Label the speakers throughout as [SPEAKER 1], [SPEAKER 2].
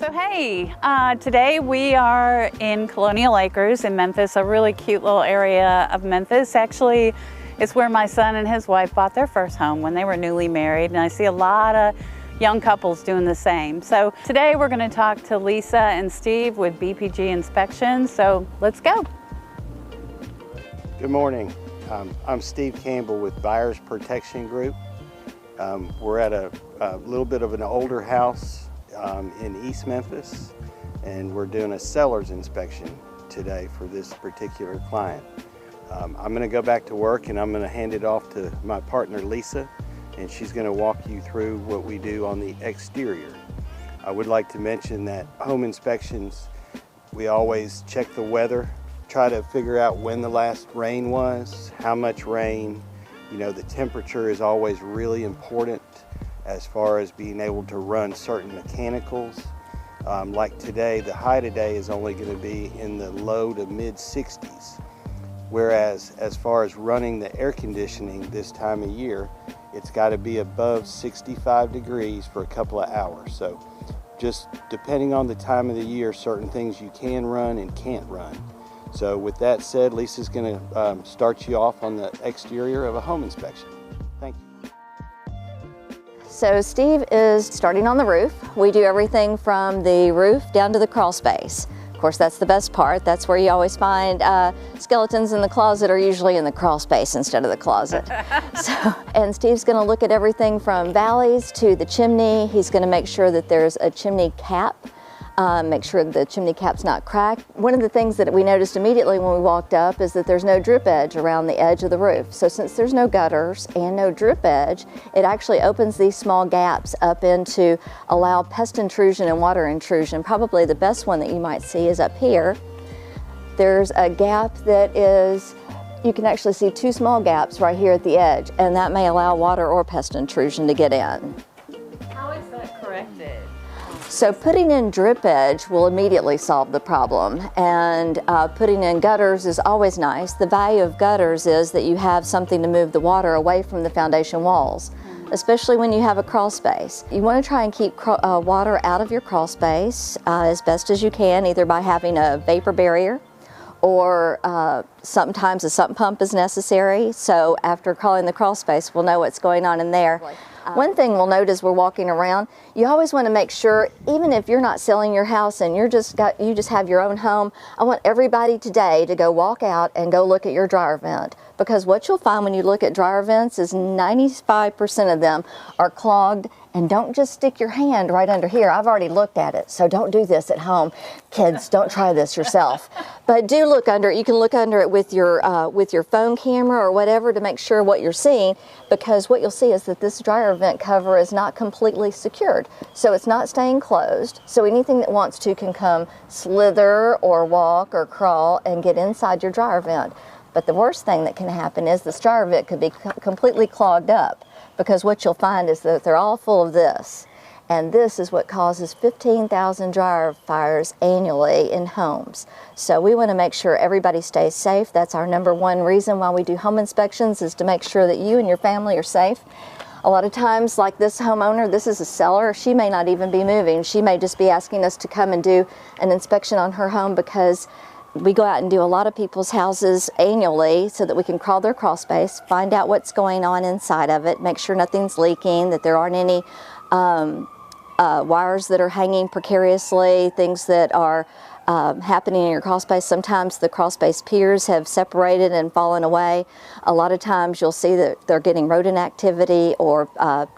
[SPEAKER 1] So hey, today we are in Colonial Acres in Memphis, a really cute little area of Memphis. Actually, it's where my son and his wife bought their first home when they were newly married, and I see a lot of young couples doing the same. So today we're going to talk to Lisa and Steve with BPG Inspections, so let's go.
[SPEAKER 2] Good morning. I'm Steve Campbell with Buyers Protection Group. We're at a little bit of an older house in East Memphis, and we're doing a seller's inspection today for this particular client. I'm going to go back to work and I'm going to hand it off to my partner Lisa, and she's going to walk you through what we do on the exterior. I would like to mention that home inspections, we always check the weather, try to figure out when the last rain was, how much rain. You know, the temperature is always really important as far as being able to run certain mechanicals. Like today, the high today is only going to be in the low to mid 60s. Whereas as far as running the air conditioning this time of year, it's got to be above 65 degrees for a couple of hours. So just depending on the time of the year, certain things you can run and can't run. So with that said, Lisa's going to start you off on the exterior of a home inspection. Thank you.
[SPEAKER 3] So Steve is starting on the roof. We do everything from the roof down to the crawl space. Of course, that's the best part. That's where you always find skeletons in the closet are usually in the crawl space instead of the closet. And Steve's going to look at everything from valleys to the chimney. He's going to make sure that there's a chimney cap. Make sure the chimney cap's not cracked. One of the things that we noticed immediately when we walked up is that there's no drip edge around the edge of the roof. So since there's no gutters and no drip edge, it actually opens these small gaps up into allow pest intrusion and water intrusion. Probably the best one that you might see is up here. There's a gap that is, you can actually see two small gaps right here at the edge, and that may allow water or pest intrusion to get in.
[SPEAKER 1] How is that corrected?
[SPEAKER 3] So putting in drip edge will immediately solve the problem, and putting in gutters is always nice. The value of gutters is that you have something to move the water away from the foundation walls, especially when you have a crawl space. You want to try and keep water out of your crawl space as best as you can, either by having a vapor barrier or sometimes a sump pump is necessary. So after crawling the crawl space, we'll know what's going on in there. One thing we'll note as we're walking around, you always want to make sure, even if you're not selling your house and you just have your own home, I want everybody today to go walk out and go look at your dryer vent. Because what you'll find when you look at dryer vents is 95% of them are clogged. And don't just stick your hand right under here. I've already looked at it, so don't do this at home. Kids, don't try this yourself. But do look under it. You can look under it with your phone camera or whatever to make sure what you're seeing, because what you'll see is that this dryer vent cover is not completely secured. So it's not staying closed. So anything that wants to can come slither or walk or crawl and get inside your dryer vent. But the worst thing that can happen is the dryer vent could be completely clogged up, because what you'll find is that they're all full of this. And this is what causes 15,000 dryer fires annually in homes. So we want to make sure everybody stays safe. That's our #1 reason why we do home inspections, is to make sure that you and your family are safe. A lot of times, like this homeowner, this is a seller, she may not even be moving. She may just be asking us to come and do an inspection on her home, because we go out and do a lot of people's houses annually so that we can crawl their crawl space, find out what's going on inside of it, make sure nothing's leaking, that there aren't any wires that are hanging precariously, things that are happening in your crawl space. Sometimes the crawl space piers have separated and fallen away. A lot of times you'll see that they're getting rodent activity or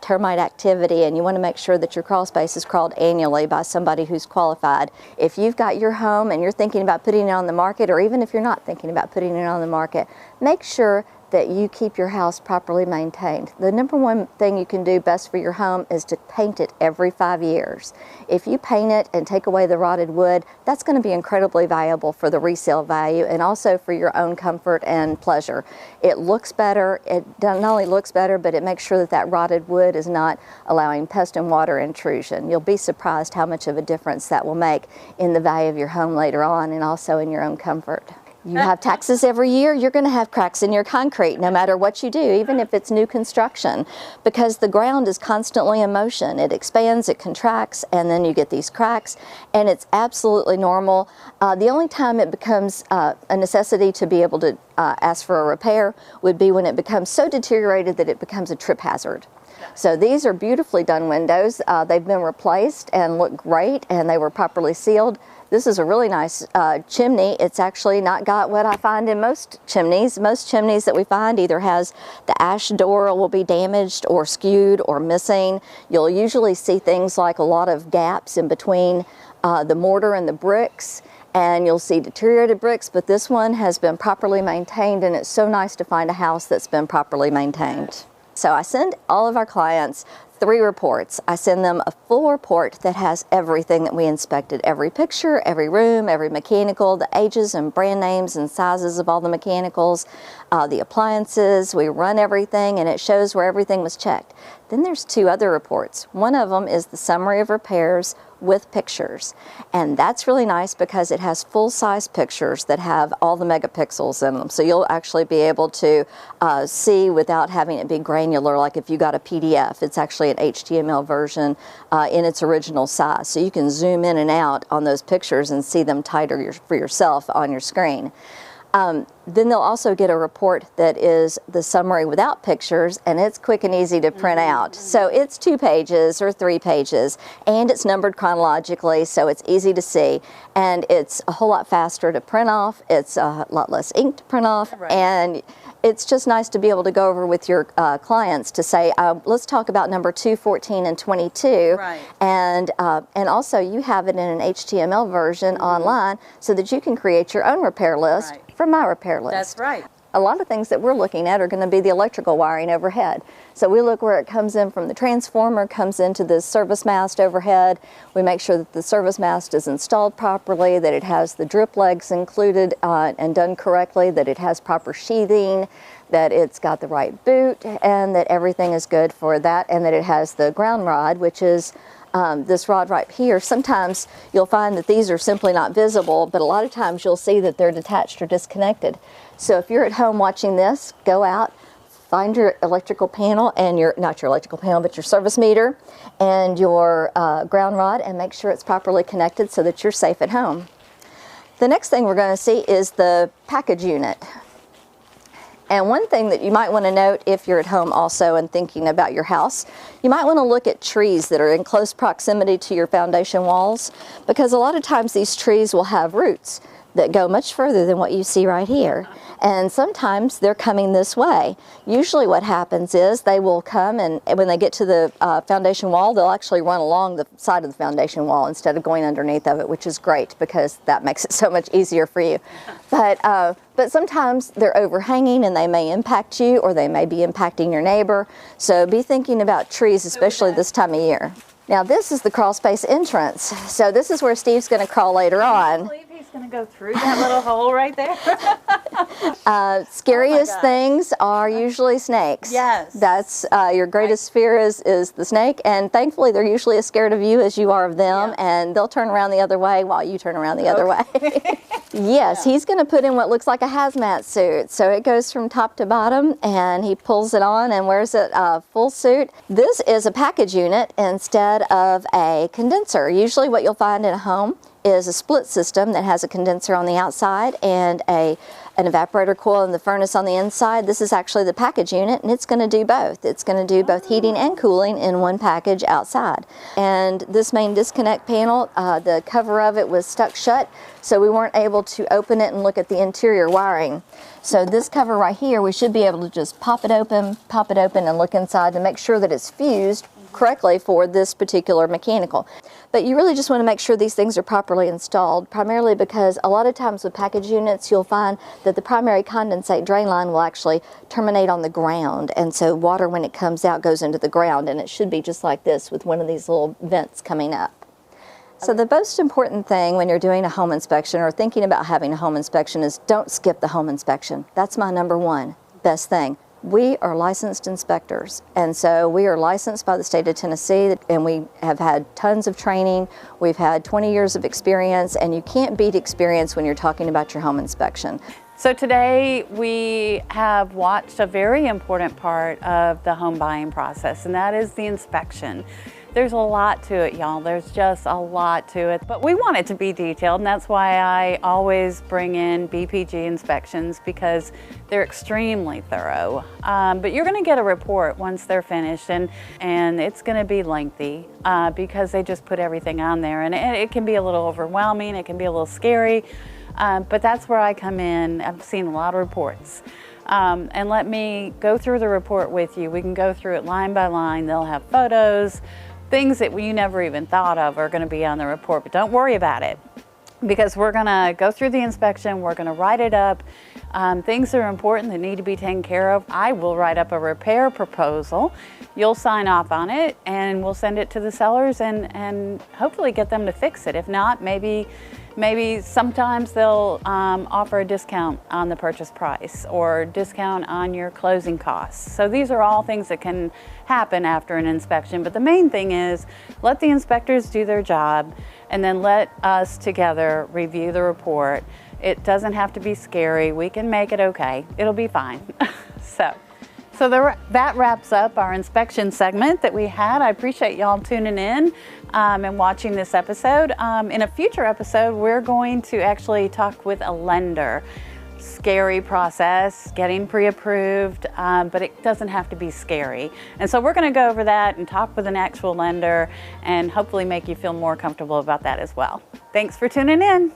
[SPEAKER 3] termite activity, and you want to make sure that your crawl space is crawled annually by somebody who's qualified. If you've got your home and you're thinking about putting it on the market, or even if you're not thinking about putting it on the market, make sure that you keep your house properly maintained. The #1 thing you can do best for your home is to paint it every 5 years. If you paint it and take away the rotted wood, that's going to be incredibly valuable for the resale value and also for your own comfort and pleasure. It looks better. It not only looks better, but it makes sure that that rotted wood is not allowing pest and water intrusion. You'll be surprised how much of a difference that will make in the value of your home later on, and also in your own comfort. You have taxes every year, you're going to have cracks in your concrete no matter what you do, even if it's new construction, because the ground is constantly in motion. It expands, it contracts, and then you get these cracks, and it's absolutely normal. The only time it becomes a necessity to be able to ask for a repair would be when it becomes so deteriorated that it becomes a trip hazard. So these are beautifully done windows. They've been replaced and look great, and they were properly sealed. This is a really nice chimney. It's actually not got what I find in most chimneys. Most chimneys that we find either has the ash door will be damaged or skewed or missing. You'll usually see things like a lot of gaps in between the mortar and the bricks, and you'll see deteriorated bricks, but this one has been properly maintained, and it's so nice to find a house that's been properly maintained. So I send all of our clients 3 reports. I send them a full report that has everything that we inspected, every picture, every room, every mechanical, the ages and brand names and sizes of all the mechanicals, the appliances. We run everything, and it shows where everything was checked. Then there's 2 other reports. One of them is the summary of repairs with pictures, and that's really nice because it has full-size pictures that have all the megapixels in them, so you'll actually be able to see without having it be granular. Like if you got a PDF, it's actually an HTML version in its original size, so you can zoom in and out on those pictures and see them tighter for yourself on your screen. Then they'll also get a report that is the summary without pictures, and it's quick and easy to print out. So it's 2 pages or 3 pages, and it's numbered chronologically, so it's easy to see, and it's a whole lot faster to print off. It's a lot less ink to print off, and it's just nice to be able to go over with your clients to say, let's talk about number 2, 14, and 22.
[SPEAKER 1] Right.
[SPEAKER 3] And also you have it in an HTML version online so that you can create your own repair list from my repair list.
[SPEAKER 1] That's right.
[SPEAKER 3] A lot of things that we're looking at are going to be the electrical wiring overhead. So we look where it comes in from the transformer, comes into the service mast overhead. We make sure that the service mast is installed properly, that it has the drip legs included and done correctly, that it has proper sheathing, that it's got the right boot, and that everything is good for that, and that it has the ground rod, which is this rod right here. Sometimes you'll find that these are simply not visible, but a lot of times you'll see that they're detached or disconnected. So if you're at home watching this, go out, find your electrical panel and not your electrical panel, but your service meter and your ground rod, and make sure it's properly connected so that you're safe at home. The next thing we're going to see is the package unit. And one thing that you might want to note if you're at home also and thinking about your house, you might want to look at trees that are in close proximity to your foundation walls, because a lot of times these trees will have roots that go much further than what you see right here. And sometimes they're coming this way. Usually what happens is they will come, and when they get to the foundation wall, they'll actually run along the side of the foundation wall instead of going underneath of it, which is great because that makes it so much easier for you. But sometimes they're overhanging and they may impact you, or they may be impacting your neighbor. So be thinking about trees, especially this time of year. Now this is the crawl space entrance. So this is where Steve's going to crawl later on.
[SPEAKER 1] He's going to go through that little hole right there.
[SPEAKER 3] Scariest things are usually snakes.
[SPEAKER 1] Yes.
[SPEAKER 3] That's your greatest fear is the snake, and thankfully they're usually as scared of you as you are of them, and they'll turn around the other way while you turn around the other way. Yes, he's going to put in what looks like a hazmat suit. So it goes from top to bottom, and he pulls it on and wears it full suit. This is a package unit instead of a condenser. Usually what you'll find in a home is a split system that has a condenser on the outside and an evaporator coil in the furnace on the inside. This is actually the package unit, and it's going to do both. It's going to do both heating and cooling in one package outside. And this main disconnect panel, the cover of it was stuck shut, so we weren't able to open it and look at the interior wiring. So this cover right here, we should be able to just pop it open, and look inside to make sure that it's fused correctly for this particular mechanical. But you really just want to make sure these things are properly installed, primarily because a lot of times with package units you'll find that the primary condensate drain line will actually terminate on the ground, and so water when it comes out goes into the ground, and it should be just like this with one of these little vents coming up. So the most important thing when you're doing a home inspection or thinking about having a home inspection is don't skip the home inspection. That's my number one best thing. We are licensed inspectors, and so we are licensed by the state of Tennessee, and we have had tons of training. We've had 20 years of experience, and you can't beat experience when you're talking about your home inspection.
[SPEAKER 1] So today we have watched a very important part of the home buying process, and that is the inspection. There's a lot to it, y'all. There's just a lot to it, but we want it to be detailed, and that's why I always bring in BPG inspections, because they're extremely thorough. But you're gonna get a report once they're finished, and it's gonna be lengthy because they just put everything on there, and it can be a little overwhelming, it can be a little scary, but that's where I come in. I've seen a lot of reports. And let me go through the report with you. We can go through it line by line. They'll have photos. Things that you never even thought of are going to be on the report, but don't worry about it, because we're going to go through the inspection, we're going to write it up. Things that are important that need to be taken care of. I will write up a repair proposal. You'll sign off on it, and we'll send it to the sellers and hopefully get them to fix it. If not, maybe sometimes they'll offer a discount on the purchase price or discount on your closing costs. So these are all things that can happen after an inspection, but the main thing is let the inspectors do their job, and then let us together review the report. It doesn't have to be scary. We can make it okay. It'll be fine. So that wraps up our inspection segment that we had. I appreciate y'all tuning in and watching this episode. In a future episode, we're going to actually talk with a lender. Scary process, getting pre-approved, but it doesn't have to be scary. And so we're going to go over that and talk with an actual lender and hopefully make you feel more comfortable about that as well. Thanks for tuning in.